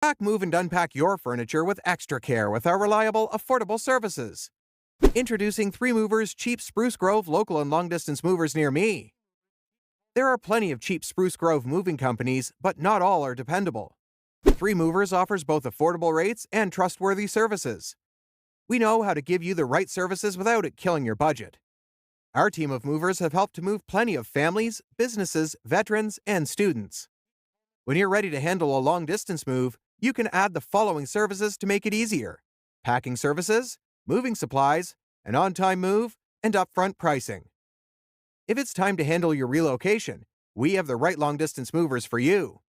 Pack, move, and unpack your furniture with extra care with our reliable, affordable services. Introducing 3 Movers cheap Spruce Grove local and long-distance movers near me. There are plenty of cheap Spruce Grove moving companies, but not all are dependable. 3 Movers offers both affordable rates and trustworthy services. We know how to give you the right services without it killing your budget. Our team of movers have helped to move plenty of families, businesses, veterans, and students. When you're ready to handle a long-distance move, you can add the following services to make it easier: packing services, moving supplies, an on-time move, and upfront pricing. If it's time to handle your relocation, we have the right long-distance movers for you.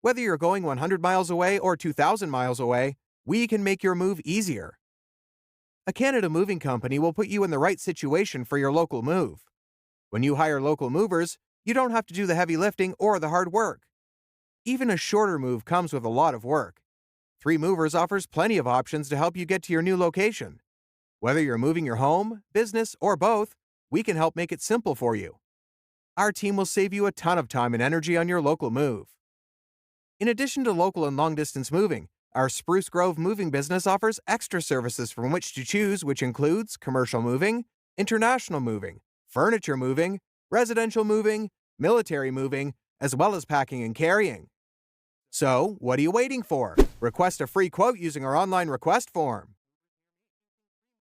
Whether you're going 100 miles away or 2,000 miles away, we can make your move easier. A Canada moving company will put you in the right situation for your local move. When you hire local movers, you don't have to do the heavy lifting or the hard work. Even a shorter move comes with a lot of work. 3 Movers offers plenty of options to help you get to your new location. Whether you're moving your home, business, or both, we can help make it simple for you. Our team will save you a ton of time and energy on your local move. In addition to local and long-distance moving, our Spruce Grove moving business offers extra services from which to choose, which includes commercial moving, international moving, furniture moving, residential moving, military moving, as well as packing and carrying. So, what are you waiting for? Request a free quote using our online request form.